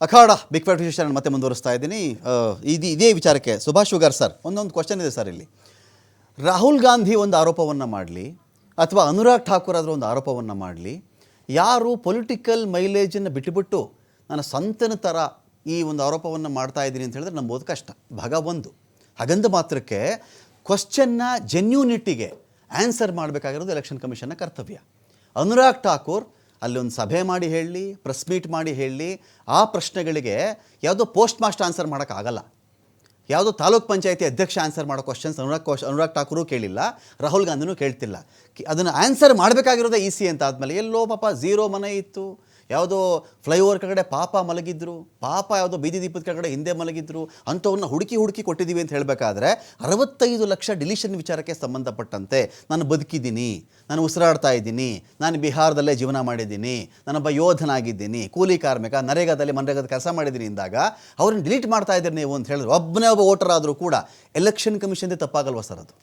ಅಖಾಡ big fat ವಿಶೇಷ ಮತ್ತೆ ಮುಂದುವರಿಸ್ತಾ ಇದ್ದೀನಿ. ಇದೇ ವಿಚಾರಕ್ಕೆ ಸುಭಾಷ್ ಶುಗರ್ ಸರ್ ಒಂದೊಂದು ಕ್ವಶನ್ ಇದೆ ಸರ್. ಇಲ್ಲಿ ರಾಹುಲ್ ಗಾಂಧಿ ಒಂದು ಆರೋಪವನ್ನು ಮಾಡಲಿ ಅಥವಾ ಅನುರಾಗ್ ಠಾಕೂರ್ ಅದರ ಒಂದು ಆರೋಪವನ್ನು ಮಾಡಲಿ, ಯಾರು ಪೊಲಿಟಿಕಲ್ ಮೈಲೇಜನ್ನು ಬಿಟ್ಟುಬಿಟ್ಟು ನಾನು ಸಂತನ ಥರ ಈ ಒಂದು ಆರೋಪವನ್ನು ಮಾಡ್ತಾ ಇದ್ದೀನಿ ಅಂತ ಹೇಳಿದ್ರೆ ನಂಬೋದು ಕಷ್ಟ. ಭಾಗ ಒಂದು. ಹಾಗಂದ ಮಾತ್ರಕ್ಕೆ ಕ್ವಶನ್ನ ಜೆನ್ಯೂನಿಟಿಗೆ ಆನ್ಸರ್ ಮಾಡಬೇಕಾಗಿರೋದು ಎಲೆಕ್ಷನ್ ಕಮಿಷನ್ನ ಕರ್ತವ್ಯ. ಅನುರಾಗ್ ಠಾಕೂರ್ ಅಲ್ಲಿ ಒಂದು ಸಭೆ ಮಾಡಿ ಹೇಳಲಿ, ಪ್ರೆಸ್ ಮೀಟ್ ಮಾಡಿ ಹೇಳಲಿ, ಆ ಪ್ರಶ್ನೆಗಳಿಗೆ ಯಾವುದೋ ಪೋಸ್ಟ್ ಮಾಸ್ಟರ್ ಆನ್ಸರ್ ಮಾಡೋಕ್ಕಾಗಲ್ಲ. ಯಾವುದೋ ತಾಲೂಕ್ ಪಂಚಾಯತಿ ಅಧ್ಯಕ್ಷ ಆನ್ಸರ್ ಮಾಡೋ ಕ್ವಶನ್ಸ್ ಅನುರಾಗ್ ಠಾಕೂರು ಕೇಳಿಲ್ಲ, ರಾಹುಲ್ ಗಾಂಧಿನೂ ಕೇಳ್ತಿಲ್ಲ. ಅದನ್ನು ಆನ್ಸರ್ ಮಾಡಬೇಕಾಗಿರೋದೇ ಈಸಿ ಅಂತ ಆದಮೇಲೆ ಎಲ್ಲೋ ಪಾಪ ಝೀರೋ ಮನೆ ಇತ್ತು, ಯಾವುದೋ ಫ್ಲೈಓವರ್ ಕೆಳಗಡೆ ಪಾಪ ಮಲಗಿದ್ರು, ಪಾಪ ಯಾವುದೋ ಬೀದಿ ದೀಪದ ಕೆಳಗಡೆ ಹಿಂದೆ ಮಲಗಿದ್ರು, ಅಂಥವ್ರನ್ನ ಹುಡುಕಿ ಕೊಟ್ಟಿದ್ದೀವಿ ಅಂತ ಹೇಳಬೇಕಾದ್ರೆ 65 ಲಕ್ಷ ಡಿಲಿಷನ್ ವಿಚಾರಕ್ಕೆ ಸಂಬಂಧಪಟ್ಟಂತೆ ನಾನು ಬದುಕಿದ್ದೀನಿ, ನಾನು ಉಸಿರಾಡ್ತಾ ಇದ್ದೀನಿ, ನಾನು ಬಿಹಾರದಲ್ಲೇ ಜೀವನ ಮಾಡಿದ್ದೀನಿ, ನಾನೊಬ್ಬ ಯೋಧನಾಗಿದ್ದೀನಿ, ಕೂಲಿ ಕಾರ್ಮಿಕ, ನರೇಗಾದಲ್ಲಿ ಮನ್ರೇಗಾದ ಕೆಲಸ ಮಾಡಿದ್ದೀನಿ ಅಂದಾಗ ಅವ್ರನ್ನ ಡಿಲೀಟ್ ಮಾಡ್ತಾ ಇದ್ದೀರಿ ನೀವು ಅಂತ ಹೇಳಿದ್ರು ಒಬ್ಬನೇ ಒಬ್ಬ ವೋಟರ್ ಆದರೂ ಕೂಡ ಎಲೆಕ್ಷನ್ ಕಮಿಷನ್ದೇ ತಪ್ಪಾಗಲ್ವಾ ಸರ್ ಅದು?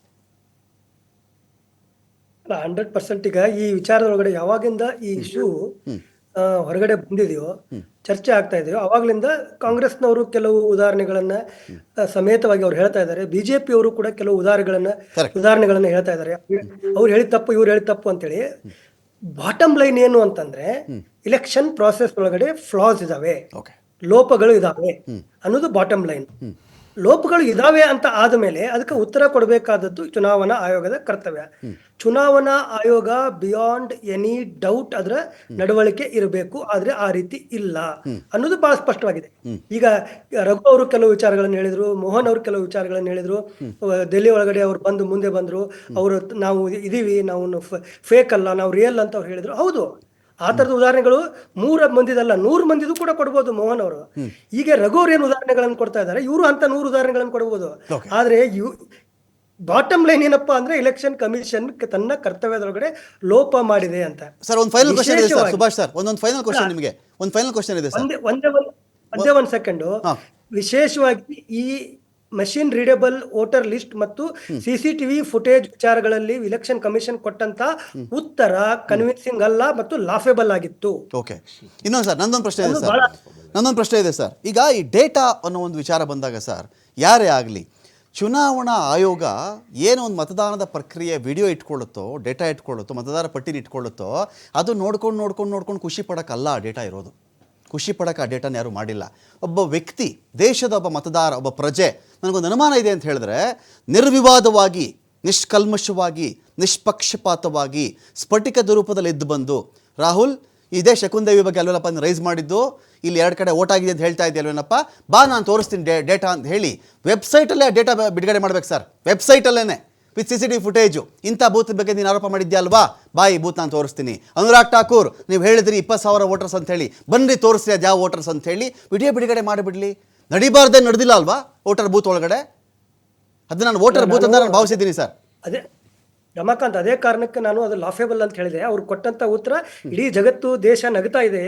100% ಈಗ ಈ ವಿಚಾರದೊಳಗಡೆ ಯಾವಾಗಿಂದ ಈ ಇಶ್ಯೂ ಹೊರಗಡೆ ಬಂದಿದೆಯೋ, ಚರ್ಚೆ ಆಗ್ತಾ ಇದೆಯೋ, ಅವಾಗ್ಲಿಂದ ಕಾಂಗ್ರೆಸ್ನವರು ಕೆಲವು ಉದಾಹರಣೆಗಳನ್ನ ಸಮೇತವಾಗಿ ಅವ್ರು ಹೇಳ್ತಾ ಇದ್ದಾರೆ. ಬಿಜೆಪಿ ಅವರು ಕೂಡ ಕೆಲವು ಉದಾಹರಣೆಗಳನ್ನ ಹೇಳ್ತಾ ಇದ್ದಾರೆ. ಅವ್ರು ಹೇಳಿದ ತಪ್ಪು, ಇವ್ರು ಹೇಳಿದ ತಪ್ಪು ಅಂತೇಳಿ. ಬಾಟಮ್ ಲೈನ್ ಏನು ಅಂತಂದ್ರೆ, ಇಲೆಕ್ಷನ್ ಪ್ರಾಸೆಸ್ ಒಳಗಡೆ ಫ್ಲಾಸ್ ಇದಾವೆ, ಲೋಪಗಳು ಇದಾವೆ ಅನ್ನೋದು ಬಾಟಮ್ ಲೈನ್. ಲೋಪಗಳು ಇದಾವೆ ಅಂತ ಆದಮೇಲೆ ಅದಕ್ಕೆ ಉತ್ತರ ಕೊಡಬೇಕಾದದ್ದು ಚುನಾವಣಾ ಆಯೋಗದ ಕರ್ತವ್ಯ. ಚುನಾವಣಾ ಆಯೋಗ ಬಿಯಾಂಡ್ ಎನಿ ಡೌಟ್ ಅದರ ನಡವಳಿಕೆ ಇರಬೇಕು, ಆದ್ರೆ ಆ ರೀತಿ ಇಲ್ಲ ಅನ್ನೋದು ಬಹಳ ಸ್ಪಷ್ಟವಾಗಿದೆ. ಈಗ ರಘು ಅವರು ಕೆಲವು ವಿಚಾರಗಳನ್ನು ಹೇಳಿದ್ರು, ಮೋಹನ್ ಅವರು ಕೆಲವು ವಿಚಾರಗಳನ್ನು ಹೇಳಿದ್ರು, ಡೆಲ್ಲಿ ಒಳಗಡೆ ಅವ್ರು ಮುಂದೆ ಬಂದ್ರು, ಅವರು ನಾವು ಇದೀವಿ, ನಾವು ಫೇಕ್ ಅಲ್ಲ, ನಾವು ರಿಯಲ್ ಅಂತ ಅವ್ರು ಹೇಳಿದ್ರು. ಹೌದು, ಆ ತರದ ಉದಾಹರಣೆಗಳು 3 ಮಂದಿದಲ್ಲ 100 ಮಂದಿದು ಕೂಡ ಕೊಡ್ಬೋದು ಮೋಹನ್ ಅವರು. ಈಗ ರಘು ಅವ್ರು ಏನು ಉದಾಹರಣೆಗಳನ್ನು ಕೊಡ್ತಾ ಇದ್ದಾರೆ, ಇವರು ಅಂತ 100 ಉದಾಹರಣೆಗಳನ್ನು ಕೊಡ್ಬೋದು. ಆದ್ರೆ ಬಾಟಮ್ ಲೈನ್ ಏನಪ್ಪಾ ಅಂದ್ರೆ, ಎಲೆಕ್ಷನ್ ಕಮಿಷನ್ ತನ್ನ ಕರ್ತವ್ಯದೊಳಗಡೆ ಲೋಪ ಮಾಡಿದೆ ಅಂತ. ಸರ್ ಒಂದು ಫೈನಲ್ ಕ್ವೆಶ್ಚನ್ ಇದೆ ಸರ್ ಸುಭಾಷ್ ಸರ್, ಒಂದೊಂದು ಫೈನಲ್ ಕ್ವೆಶ್ಚನ್ ನಿಮಗೆ, ಒಂದು ಫೈನಲ್ ಕ್ವೆಶ್ಚನ್ ಇದೆ ಸರ್. ಒಂದೇ ಒಂದು ಸೆಕೆಂಡ್. ವಿಶೇಷವಾಗಿ ಈ ಮಷಿನ್ ರೀಡೇಬಲ್ ವೋಟರ್ ಲಿಸ್ಟ್ ಮತ್ತು ಸಿಸಿಟಿವಿ ಫುಟೇಜ್ ವಿಚಾರಗಳಲ್ಲಿ ಎಲೆಕ್ಷನ್ ಕಮಿಷನ್ ಕೊಟ್ಟಂತ ಉತ್ತರ ಕನ್ವಿನ್ಸಿಂಗ್ ಅಲ್ಲ ಮತ್ತು ಲಾಫೇಬಲ್ ಆಗಿತ್ತು. ಓಕೆ, ಇನ್ನೊಂದು ಸರ್ ನನ್ನೊಂದು ಪ್ರಶ್ನೆ ಇದೆ ಸರ್. ಈಗ ಈ ಡೇಟಾ ಅನ್ನೋ ಒಂದು ವಿಚಾರ ಬಂದಾಗ ಸರ್, ಯಾರೇ ಆಗಲಿ ಚುನಾವಣಾ ಆಯೋಗ ಏನೋ ಒಂದು ಮತದಾನದ ಪ್ರಕ್ರಿಯೆ ವಿಡಿಯೋ ಇಟ್ಕೊಳ್ಳುತ್ತೋ, ಡೇಟಾ ಇಟ್ಕೊಳ್ಳುತ್ತೋ, ಮತದಾರ ಪಟ್ಟಿನ ಇಟ್ಕೊಳ್ಳುತ್ತೋ, ಅದು ನೋಡ್ಕೊಂಡು ಖುಷಿ ಪಡೋಕ್ಕಲ್ಲ ಆ ಡೇಟಾ ಇರೋದು. ಖುಷಿ ಪಡೋಕೆ ಆ ಡೇಟಾನ ಯಾರೂ ಮಾಡಿಲ್ಲ. ಒಬ್ಬ ವ್ಯಕ್ತಿ, ದೇಶದ ಒಬ್ಬ ಮತದಾರ, ಒಬ್ಬ ಪ್ರಜೆ ನನಗೊಂದು ಅನುಮಾನ ಇದೆ ಅಂತ ಹೇಳಿದ್ರೆ ನಿರ್ವಿವಾದವಾಗಿ, ನಿಷ್ಕಲ್ಮಶವಾಗಿ, ನಿಷ್ಪಕ್ಷಪಾತವಾಗಿ ಸ್ಫಟಿಕದ ರೂಪದಲ್ಲಿ ಎದ್ದು ಬಂದು, ರಾಹುಲ್ ಇದೇ ಶಕುಂದೇವಿ ಬಗ್ಗೆ ಅಲ್ವೇನಪ್ಪ ರೈಸ್ ಮಾಡಿದ್ದು, ಇಲ್ಲಿ 2 ಕಡೆ ಓಟ್ ಆಗಿದೆ ಅಂತ ಹೇಳ್ತಾ ಇದೆಯಲ್ವೇನಪ್ಪ, ಬಾ ನಾನು ತೋರಿಸ್ತೀನಿ ಡೇಟಾ ಅಂತ ಹೇಳಿ ವೆಬ್ಸೈಟಲ್ಲೇ ಆ ಡೇಟಾ ಬಿಡುಗಡೆ ಮಾಡ್ಬೇಕು ಸರ್. ವೆಬ್ಸೈಟಲ್ಲೇ ವಿತ್ CCTV ಫುಟೇಜು, ಇಂಥ ಬೂತ್ ಬಗ್ಗೆ ನೀನು ಆರೋಪ ಮಾಡಿದ್ಯಾ ಅಲ್ವಾ, ಬಾಯಿ ಬೂತ್ ನಾನು ತೋರಿಸ್ತೀನಿ. ಅನುರಾಗ್ ಠಾಕೂರ್ ನೀವು ಹೇಳಿದ್ರಿ 20,000 ವೋಟರ್ಸ್ ಅಂತ ಹೇಳಿ, ಬನ್ನಿ ತೋರಿಸ್ರಿ ಅದು ಯಾವ ವೋಟರ್ಸ್ ಅಂತ ಹೇಳಿ ವಿಡಿಯೋ ಬಿಡುಗಡೆ ಮಾಡಿಬಿಡಲಿ. ನಡಿಬಾರ್ದೇ ನಡೆದಿಲ್ಲ ಅಲ್ವಾ ವೋಟರ್ ಬೂತ್ ಒಳಗಡೆ? ಅದು ನಾನು ವೋಟರ್ ಬೂತ್ ಅಂತ ನಾನು ಭಾವಿಸಿದ್ದೀನಿ ಸರ್. ಅದೇ ರಮಾಕಾಂತ್, ಅದೇ ಕಾರಣಕ್ಕೆ ನಾನು ಅದು ಲಾಫೇಬಲ್ ಅಂತ ಹೇಳಿದೆ. ಅವ್ರು ಕೊಟ್ಟಂತ ಉತ್ತರ ಇಡೀ ಜಗತ್ತು, ದೇಶ ನಗ್ತಾ ಇದೆ.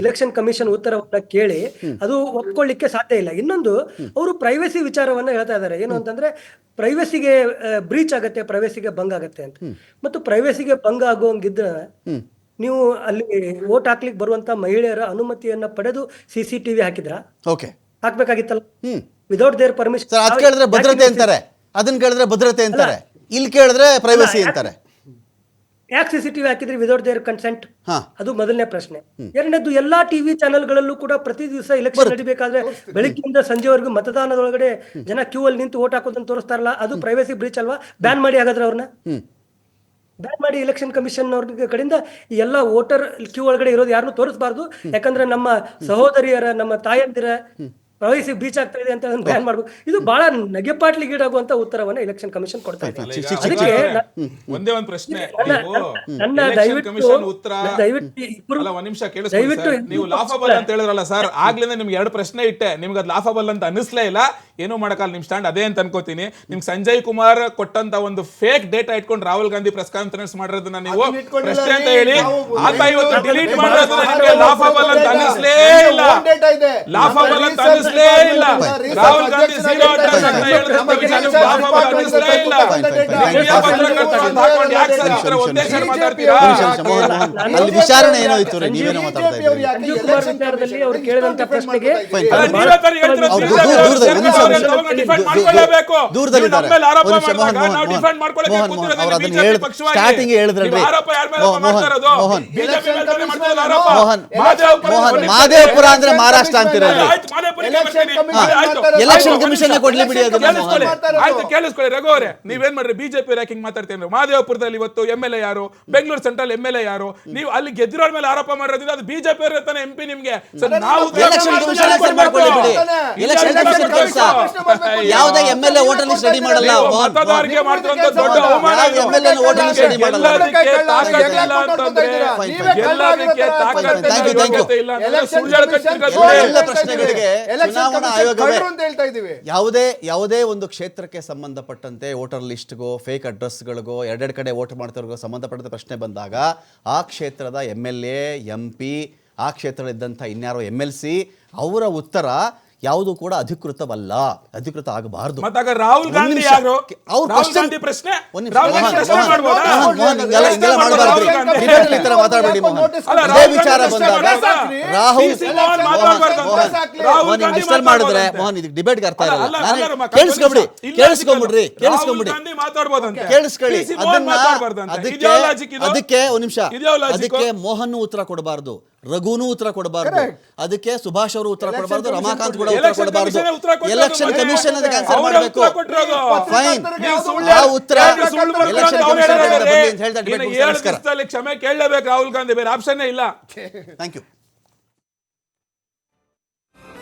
ಇಲೆಕ್ಷನ್ ಕಮಿಷನ್ ಉತ್ತರವನ್ನ ಕೇಳಿ ಅದು ಒಪ್ಕೊಳ್ಳಿಕ್ಕೆ ಸಾಧ್ಯ ಇಲ್ಲ. ಇನ್ನೊಂದು, ಅವರು ಪ್ರೈವಸಿ ವಿಚಾರವನ್ನ ಹೇಳ್ತಾ ಇದ್ದಾರೆ. ಏನು ಅಂತಂದ್ರೆ, ಪ್ರೈವಸಿಗೆ ಬ್ರೀಚ್ ಆಗತ್ತೆ, ಪ್ರೈವಸಿಗೆ ಭಂಗ ಆಗತ್ತೆ ಅಂತ. ಮತ್ತು ಪ್ರೈವಸಿಗೆ ಭಂಗ ಆಗುವಂಗಿದ್ರೆ ನೀವು ಅಲ್ಲಿ ವೋಟ್ ಹಾಕ್ಲಿಕ್ಕೆ ಬರುವಂತ ಮಹಿಳೆಯರ ಅನುಮತಿಯನ್ನ ಪಡೆದು CCTV ಹಾಕಿದ್ರ? ಓಕೆ, ಹಾಕ್ಬೇಕಾಗಿತ್ತಲ್ಲ, ವಿದೌಟ್ ದೇರ್ ಪರ್ಮಿಷನ್. ಅದ್ ಕೇಳಿದ್ರೆ ಭದ್ರತೆ ಅಂತಾರೆ, ಅದನ್ನ ಕೇಳಿದ್ರೆ ಭದ್ರತೆ ಅಂತಾರೆ, ಇಲ್ಲಿ ಕೇಳಿದ್ರೆ ಪ್ರೈವಸಿ ಅಂತಾರೆ. ಯಾಕೆ CCTV ಹಾಕಿದ್ರಿ ವಿದೌಟ್ ದೇರ್ ಕನ್ಸೆಂಟ್? ಅದು ಮೊದಲನೇ ಪ್ರಶ್ನೆ. ಎರಡನೇದು, ಎಲ್ಲಾ ಟಿವಿ ಚಾನೆಲ್ಗಳಲ್ಲೂ ಕೂಡ ಪ್ರತಿ ದಿವಸ ಎಲೆಕ್ಷನ್ ನಡಿಬೇಕಾದ್ರೆ ಬೆಳಗ್ಗೆಯಿಂದ ಸಂಜೆವರೆಗೂ ಮತದಾನದೊಳಗಡೆ ಜನ ಕ್ಯೂ ಅಲ್ಲಿ ನಿಂತು ವೋಟ್ ಹಾಕೋದನ್ನ ತೋರಿಸ್ತಾರಲ್ಲ, ಅದು ಪ್ರೈವಸಿ ಬ್ರೀಚ್ ಅಲ್ವಾ? ಬ್ಯಾನ್ ಮಾಡಿ ಹಾಗಾದ್ರೆ ಅವ್ರನ್ನ ಬ್ಯಾನ್ ಮಾಡಿ. ಎಲೆಕ್ಷನ್ ಕಮಿಷನ್ ಅವ್ರ ಕಡೆಯಿಂದ ಈ ಎಲ್ಲ ವೋಟರ್ ಕ್ಯೂ ಒಳಗಡೆ ಇರೋದು ಯಾರನ್ನೂ ತೋರಿಸಬಾರ್ದು, ಯಾಕಂದ್ರೆ ನಮ್ಮ ಸಹೋದರಿಯರ, ನಮ್ಮ ತಾಯಂದಿರ ಪ್ರೈವಸಿ ಬ್ರೀಚ್ ಆಗ್ತಾ ಇದೆ ಅಂತ ಬ್ಯಾನ್ ಮಾಡ್ಬೇಕು. ಇದು ಬಹಳ ನಗೆಪಾಟ್ಲಿಗೀಡಾಗುವಂತ ಉತ್ತರವನ್ನ ಎಲೆಕ್ಷನ್ ಕಮಿಷನ್ ಕೊಡ್ತಾ ಇದೆ. ಒಂದೇ ಒಂದು ಪ್ರಶ್ನೆ, ನನ್ನ ದಯವಿಟ್ಟು ನೀವು ಲಾಫಬಲ್ ಅಂತ ಹೇಳಿದ್ರಲ್ಲ ಸರ್, ಆಗ್ಲಿಂದ ನಿಮ್ಗೆ 2 ಪ್ರಶ್ನೆ ಇಟ್ಟೆ, ನಿಮ್ಗೆ ಅದು ಲಾಫಬಲ್ ಅಂತ ಅನಿಸ್ಲೇ ಇಲ್ಲ. ಏನೂ ಮಾಡಕ್ಕಲ್ಲ, ನಿಮ್ ಸ್ಟ್ಯಾಂಡ್ ಅದೇ ಅಂತ ಅನ್ಕೋತೀನಿ. ನಿಮ್ಗೆ ಸಂಜಯ್ ಕುಮಾರ್ ಕೊಟ್ಟಂತ ಒಂದು ಫೇಕ್ ಡೇಟಾ ಇಟ್ಕೊಂಡು ರಾಹುಲ್ ಗಾಂಧಿ ಪ್ರೆಸ್ ಕಾನ್ಫರೆನ್ಸ್ ಮಾಡಿರೋದನ್ನ ನೀವು ಪ್ರಶ್ನೆ ಅಂತ ಹೇಳಿ ಆತ ಇವತ್ತು ಡಿಲೀಟ್ ಮಾಡಿರೋದನ್ನ ನಿಮಗೆ ಲಾಫಬಲ್ ಅಂತ ಅನಿಸ್ಲೇ ಇಲ್ಲ, ಲಾಫಬಲ್ ಅಂತ ಅನಿಸ್ಲೇ ಇಲ್ಲ. ರಾಹುಲ್ ಗಾಂಧಿ ಝೀರೋ ಅಡ್ರೆಸ್ ಅಂತ ಹೇಳಿದ್ರಂತ ವಿಚಾರ ಲಾಫಬಲ್ ಅನಿಸ್ಲೇ ಇಲ್ಲ. ಹಿರಿಯ ಪತ್ರಕರ್ತರು ಅಂತ ಹಾಕೊಂಡು ಯಾಕೆ ಸರ್ ಈ ತರ ಉದ್ದೇಶ ಮಾತಾಡ್ತೀರಾ? ಅಲ್ಲಿ ವಿಚಾರಣೆ ಏನೋ ಇತ್ತು ರೀ, ನೀವೇನೋ ಮಾತಾಡ್ತಾ ಇದ್ದೀರಿ. ಸಂಜೀವ್ ಕುಮಾರ್ ವಿಚಾರದಲ್ಲಿ ಅವ್ರು ಕೇಳಿದಂತ ಪ್ರಶ್ನೆಗೆ ನೀವೇ ತರ ಹೇಳ್ತೀರಾ? ದೂರದಲ್ಲಿದ್ದಾರೆ ಸ್ಟಾರ್ಟಿಂಗ್ ಹೇಳಿದ್ರಲ್ರಿ ಮೋಹನ್ ಮಾದೇವಪುರ ಅಂದ್ರೆ ಮಹಾರಾಷ್ಟ್ರ ಅಂತಿರಲ್ರಿ. ಎಲೆಕ್ಷನ್ ಕಮಿಷನ್ ಕೊಡ್ಲಿ ಬಿಡಿ ಅದನ್ನ. ಆಯ್ತು ಕೇಳಿಸ್ಕೊಳ್ಳಿ ರಘು ಅವರೇ, ನೀವೇನ್ ಮಾಡ್ರಿ ಬಿಜೆಪಿ ರ್ಯಾಕಿಂಗ್ ಮಾತಾಡ್ತೀನಿ. ಮಾದೇವಪುರದಲ್ಲಿ ಇವತ್ತು MLA ಯಾರು, ಬೆಂಗಳೂರು ಸೆಂಟ್ರಲ್ MLA ಯಾರು, ನೀವು ಅಲ್ಲಿ ಗೆದ್ದಿರೋರ್ ಮೇಲೆ ಆರೋಪ ಮಾಡಿರೋದ್ರಿಂದ ಅದು ಬಿಜೆಪಿ ಇರ್ತಾನೆ MP ನಿಮ್ಗೆ. ನಾವು ಎಲೆಕ್ಷನ್ ಕಮಿಷನ್ ಮಾಡ್ಕೊಳ್ಳಿ ಬಿಡಿ. ಎಲೆಕ್ಷನ್ ಕಮಿಷನ್ ಕೆಲಸ ಯಾವುದೇ MLA ವೋಟರ್ ಲಿಸ್ಟ್ ರೆಡಿ ಮಾಡಲ್ಲ. ಮತದಾರರಿಗೆ ಮಾಡ್ತಿರುವಂತ ದೊಡ್ಡ ಅವಮಾನ ಇದು. MLA ವೋಟರ್ ಲಿಸ್ಟ್ ರೆಡಿ ಮಾಡಲ್ಲ. ಎಲ್ಲದಕ್ಕೆ ತಾಕತ್ತಿಲ್ಲ ಅಂತಂದ್ರೆ ಎಲ್ಲದಕ್ಕೆ ತಾಕತ್ತಿಲ್ಲ ಅಂತಂದ್ರೆ ಸುಳ್ಳು ಹೇಳ್ತಿರೋದು. ಎಲ್ಲ ಪ್ರಶ್ನೆಗಳಿಗೆ ಚುನಾವಣಾ ಆಯೋಗವೇ ಯಾವುದೇ ಒಂದು ಕ್ಷೇತ್ರಕ್ಕೆ ಸಂಬಂಧಪಟ್ಟಂತೆ ವೋಟರ್ ಲಿಸ್ಟ್ಗೋ ಫೇಕ್ ಅಡ್ರೆಸ್ಗಳಿಗೋ ಎರಡೆರಡು ಕಡೆ ವೋಟ್ ಮಾಡ್ತಿರೋರ್ಗೋ ಸಂಬಂಧಪಟ್ಟಂತೆ ಪ್ರಶ್ನೆ ಬಂದಾಗ ಆ ಕ್ಷೇತ್ರದ MLA MP ಆ ಕ್ಷೇತ್ರದಲ್ಲಿದ್ದಂಥ ಇನ್ಯಾರೋ MLC ಅವರ ಉತ್ತರ ಯಾವುದು ಕೂಡ ಅಧಿಕೃತವಲ್ಲ, ಅಧಿಕೃತ ಆಗಬಾರದು. ಮತ್ತಾಗ ರಾಹುಲ್ ಗಾಂಧಿ ಯಾರು? ರಾಹುಲ್ ಗಾಂಧಿ ಪ್ರಶ್ನೆ ಮಾತಾಡಬೇಡಿ ಮೋಹನ್. ಇದೇ ವಿಚಾರ ಬಂದಾಗ ರಾಹುಲ್ ಮಾಡಿದ್ರೆ ಮೋಹನ್ ಇದಕ್ಕೆ ಡಿಬೇಟ್ಗೆ ಅರ್ಥ ಇರಲ್ಲ. ಕೇಳಿಸ್ಕೊಂಬಿಡಿ ಕೇಳಿಸ್ಕೊಳ್ಳಿ. ಅದಕ್ಕೆ ಒಂದು ನಿಮಿಷ, ಅದಕ್ಕೆ ಮೋಹನ್ ಉತ್ತರ ಕೊಡಬಾರ್ದು, ರಘುನೂ ಉತ್ತರ ಕೊಡಬಾರ್ದು, ಅದಕ್ಕೆ ಸುಭಾಷ್ ಅವರು ಉತ್ತರ ಕೊಡಬಾರ್ದು, ರಮಾಕಾಂತ್ ಕೂಡ ಉತ್ತರ ಕೊಡಬಾರ್ದು. ಎಲೆಕ್ಷನ್ ಕಮಿಷನ್ ಅದಕ್ಕೆ ಆನ್ಸರ್ ಮಾಡಬೇಕು. ಫೈನ್, ಆ ಉತ್ತರ ಎಲೆಕ್ಷನ್ ಕಮಿಷನ್ ಅಂತ ಹೇಳ್ತಾ ಡಿಬೇಟ್ ಮುಗಿಸ್ತಾರೆ. ಕ್ಷಮೆ ಕೇಳಲೇಬೇಕು ರಾಹುಲ್ ಗಾಂಧಿ, ಬೇರೆ ಆಪ್ಷನ್ ಇಲ್ಲ. Thank you.